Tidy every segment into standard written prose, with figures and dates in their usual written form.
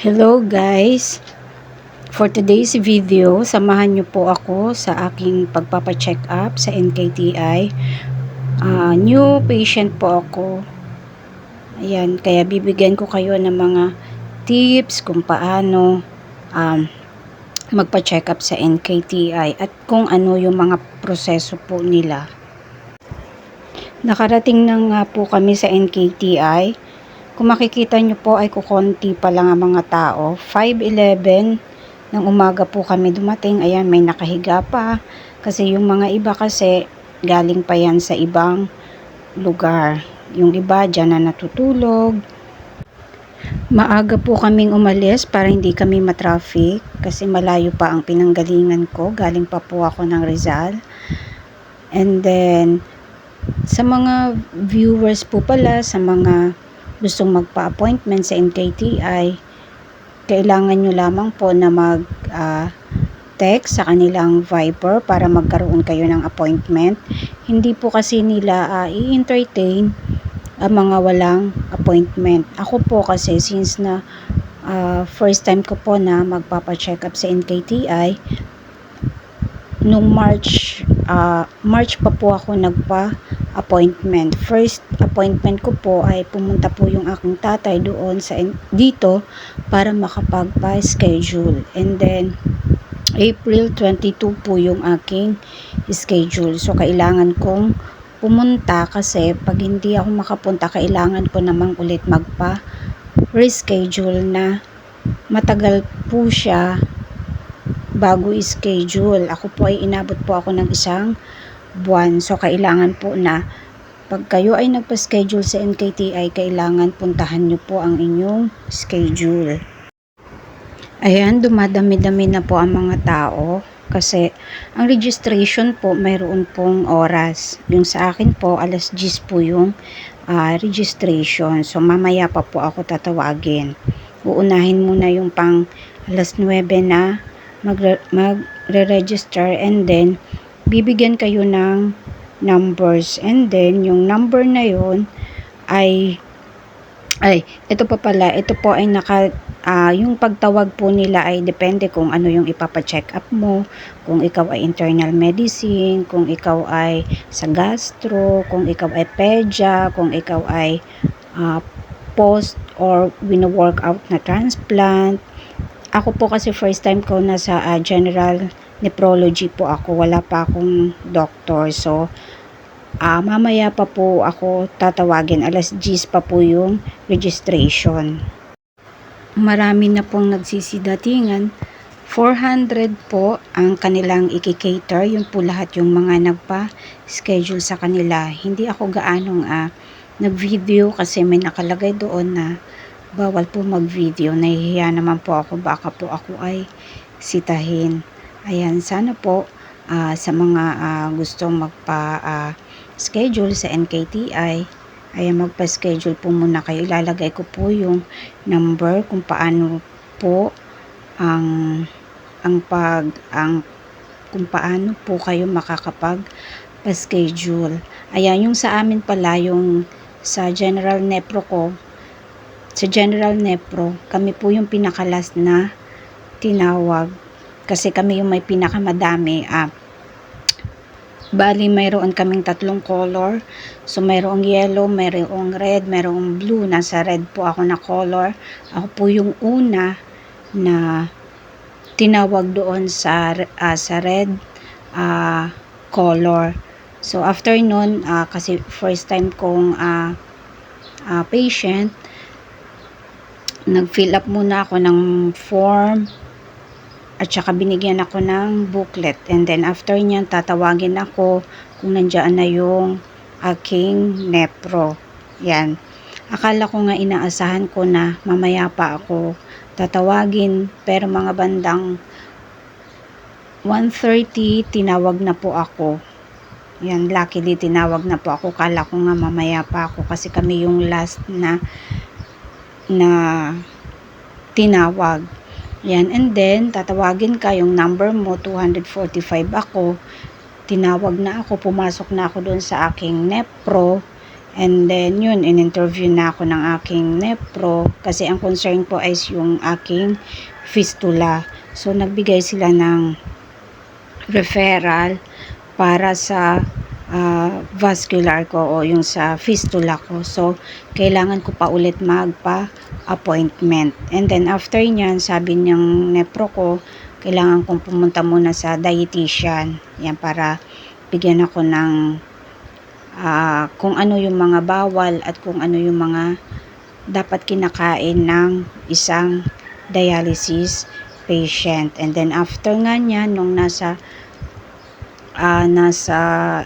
Hello guys! For today's video, samahan niyo po ako sa aking pagpapacheck up sa NKTI. New patient po ako. Ayan, kaya bibigyan ko kayo ng mga tips kung paano magpa-check up sa NKTI at kung ano yung mga proseso po nila. Nakarating na nga po kami sa NKTI. Kung makikita nyo po ay kukonti pa lang ang mga tao. 5:11 ng umaga po kami dumating. Ayan, may nakahiga pa. Kasi yung mga iba kasi galing pa yan sa ibang lugar. Yung iba dyan na natutulog. Maaga po kaming umalis para hindi kami matraffic. Kasi malayo pa ang pinanggalingan ko. Galing pa po ako ng Rizal. And then, sa mga viewers po pala, sa mga gustong magpa-appointment sa NKTI, kailangan nyo lamang po na mag-text sa kanilang Viber para magkaroon kayo ng appointment. Hindi po kasi nila i-entertain ang mga walang appointment. Ako po kasi since na first time ko po na magpapa-check up sa NKTI, nung March pa po ako nagpa-appointment. First appointment ko po ay pumunta po yung aking tatay doon dito para makapagpa-schedule. And then April 22 po yung aking schedule. So kailangan kong pumunta kasi pag hindi ako makapunta, kailangan ko namang ulit magpa-reschedule na matagal po siya bago i-schedule. Ako po ay inabot po ako ng isang buwan. So, kailangan po na pag kayo ay nagpa-schedule sa NKTI, kailangan puntahan nyo po ang inyong schedule. Ayan, dumadami-dami na po ang mga tao kasi ang registration po mayroon pong oras. Yung sa akin po, alas 10 po yung registration. So, mamaya pa po ako tatawagin. Uunahin muna yung pang alas 9 na magre-register, and then bibigyan kayo ng numbers, and then yung number na yun ay ito pa pala, ito po ay yung pagtawag po nila ay depende kung ano yung ipapa-check up mo, kung ikaw ay internal medicine, kung ikaw ay sa gastro, kung ikaw ay pedia, kung ikaw ay post or wino-workout na transplant. Ako po kasi first time ko na sa general nephrology po ako. Wala pa akong doctor. So, mamaya pa po ako tatawagin. Alas 10 pa po yung registration. Marami na pong nagsisidatingan. 400 po ang kanilang i-cater. Yun po lahat yung mga nagpa-schedule sa kanila. Hindi ako gaanong nag-video kasi may nakalagay doon na bawal po mag-video. Nahihiya naman po ako, baka po ako ay sitahin. Ayan, sana po sa mga gustong magpa-schedule sa NKTI, ayan, magpa-schedule po muna kayo. Ilalagay ko po yung number kung paano po kung paano po kayo makakapag-schedule. Ayan, yung sa amin pala, yung sa General Nephro ko, sa General Nephro, kami po yung pinakalas na tinawag. Kasi kami yung may pinakamadami. Bali, mayroon kaming 3 color. So, mayroong yellow, mayroong red, mayroong blue. Nasa red po ako na color. Ako po yung una na tinawag doon sa red color. So, after nun, kasi first time kong patient, nag-fill up muna ako ng form at saka binigyan ako ng booklet, and then after nyan tatawagin ako kung nandiyan na yung aking nephro. Yan, akala ko nga inaasahan ko na mamaya pa ako tatawagin, pero mga bandang 1:30 tinawag na po ako. Yan, luckily tinawag na po ako. Kala ko nga mamaya pa ako kasi kami yung last na tinawag. Yan, and then tatawagin ka, yung number mo 245 ako. Tinawag na ako, pumasok na ako doon sa aking nephro. And then yun, in-interview na ako ng aking nepro kasi ang concern ko is yung aking fistula. So nagbigay sila ng referral para sa vascular ko o yung sa fistula ko. So kailangan ko pa ulit magpa-appointment. And then after nyan, sabi ng nepro ko, kailangan kong pumunta muna sa dietitian. Yan, para bigyan ako ng kung ano yung mga bawal at kung ano yung mga dapat kinakain ng isang dialysis patient. And then after nga niya, nung nasa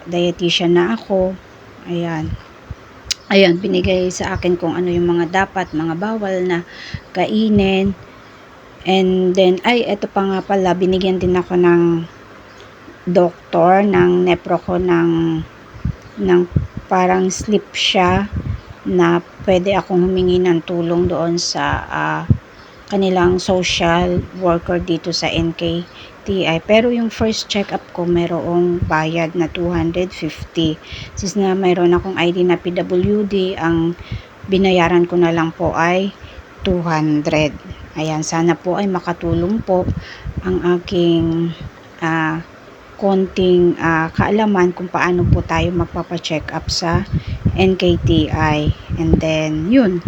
dietitian na ako, ayan, binigay sa akin kung ano yung mga dapat, mga bawal na kainin. And then, eto pa nga pala, binigyan din ako ng doktor, ng nepro ko, ng parang slip siya na pwede akong humingi ng tulong doon sa kanilang social worker dito sa NKTI. Pero yung first check-up ko, mayroong bayad na 250. Since na mayroon akong ID na PWD, ang binayaran ko na lang po ay 200. Ayan, sana po ay makatulong po ang aking konting kaalaman kung paano po tayo magpapacheck up sa NKTI. And then, yun,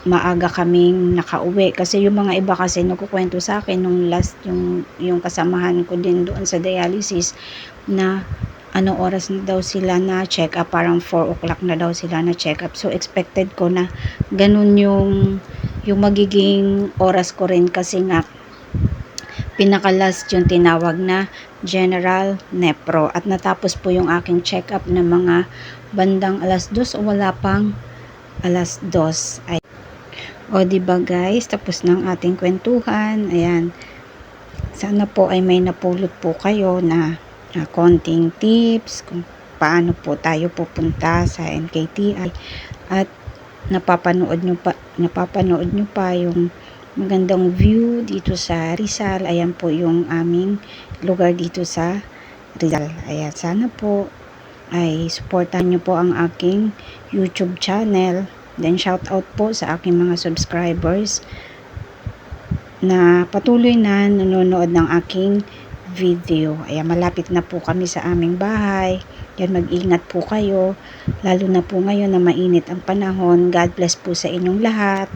maaga kaming nakauwi kasi yung mga iba kasi nagkukwento sa akin nung last yung kasamahan ko din doon sa dialysis na ano oras na daw sila na check up, parang 4 o'clock na daw sila na check up. So expected ko na ganun yung magiging oras ko rin kasi nga pinaka-last yung tinawag na general nepro at natapos po yung aking check up na mga bandang 2:00 o wala pang 2:00. O diba guys, tapos ng ating kwentuhan. Ayan, sana po ay may napulot po kayo na konting tips kung paano po tayo pupunta sa NKTI at napapanood nyo pa yung magandang view dito sa Rizal. Ayan po yung aming lugar dito sa Rizal. Ayan, sana po ay supportan nyo po ang aking YouTube channel. Then shout out po sa aking mga subscribers na patuloy na nanonood ng aking video. Ayan, malapit na po kami sa aming bahay. Yan, mag-ingat po kayo. Lalo na po ngayon na mainit ang panahon. God bless po sa inyong lahat.